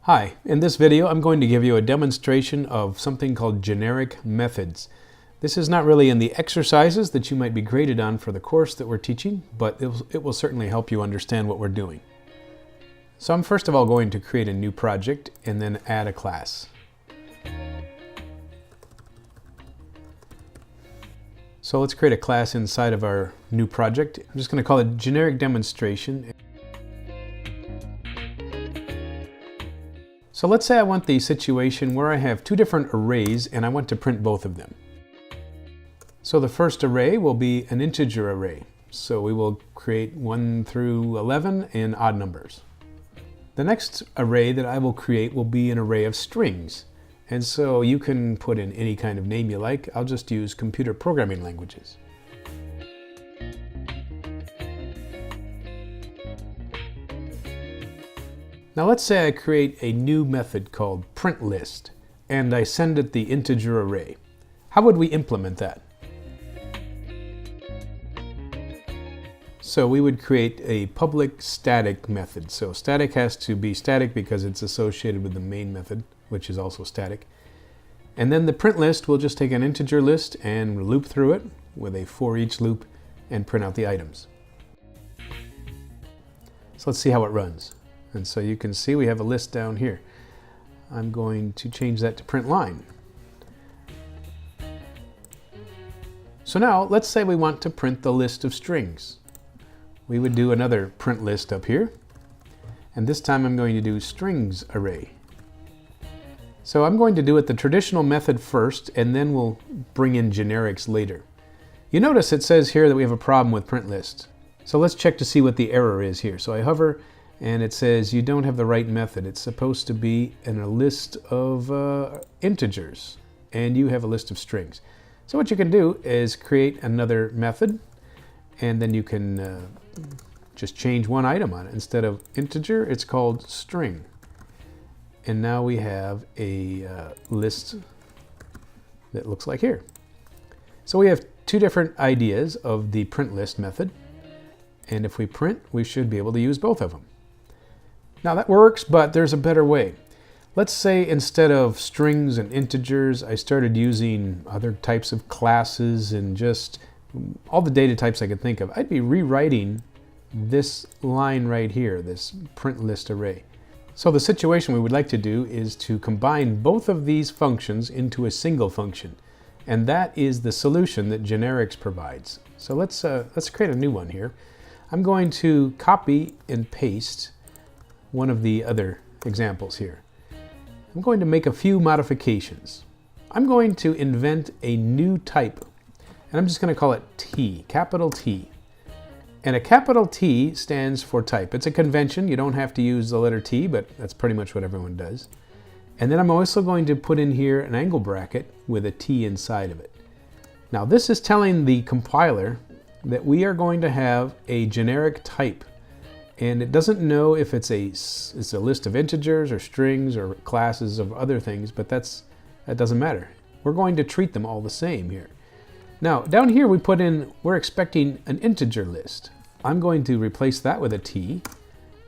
Hi, in this video I'm going to give you a demonstration of something called generic methods. This is not really in the exercises that you might be graded on for the course that we're teaching, but it will certainly help you understand what we're doing. So I'm first of all going to create a new project and then add a class. So let's create a class inside of our new project. I'm just going to call it generic demonstration. So let's say I want the situation where I have two different arrays and I want to print both of them. So the first array will be an integer array. So we will create 1 through 11 in odd numbers. The next array that I will create will be an array of strings. And so you can put in any kind of name you like. I'll just use computer programming languages. Now let's say I create a new method called printlist and I send it the integer array. How would we implement that? So we would create a public static method. So static has to be static because it's associated with the main method, which is also static. And then the print list will just take an integer list and loop through it with a for each loop and print out the items. So let's see how it runs. And so you can see we have a list down here. I'm going to change that to print line. So now let's say we want to print the list of strings. We would do another print list up here. And this time I'm going to do strings array. So I'm going to do it the traditional method first, and then we'll bring in generics later. You notice it says here that we have a problem with print list. So let's check to see what the error is here. So I hover and it says you don't have the right method. It's supposed to be in a list of integers, and you have a list of strings. So what you can do is create another method, and then you can just change one item on it. Instead of integer, it's called string. And now we have a list that looks like here. So we have two different ideas of the print list method. And if we print, we should be able to use both of them. Now that works, but there's a better way. Let's say instead of strings and integers, I started using other types of classes and just all the data types I could think of. I'd be rewriting this line right here, this print list array. So the situation we would like to do is to combine both of these functions into a single function. And that is the solution that generics provides. So let's create a new one here. I'm going to copy and paste one of the other examples here. I'm going to make a few modifications. I'm going to invent a new type, and I'm just going to call it T, capital T. And a capital T stands for type. It's a convention. You don't have to use the letter T, but that's pretty much what everyone does. And then I'm also going to put in here an angle bracket with a T inside of it. Now this is telling the compiler that we are going to have a generic type. And it doesn't know if it's a list of integers or strings or classes of other things, but that doesn't matter. We're going to treat them all the same here. Now down here we're expecting an integer list. I'm going to replace that with a T,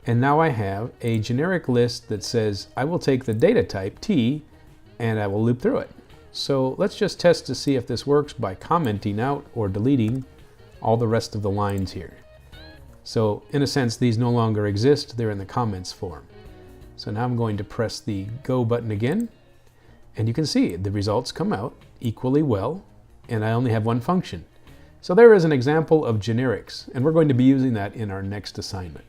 and now I have a generic list that says I will take the data type T and I will loop through it. So let's just test to see if this works by commenting out or deleting all the rest of the lines here. So in a sense, these no longer exist. They're in the comments form. So now I'm going to press the go button again, and you can see the results come out equally well, and I only have one function. So there is an example of generics, and we're going to be using that in our next assignment.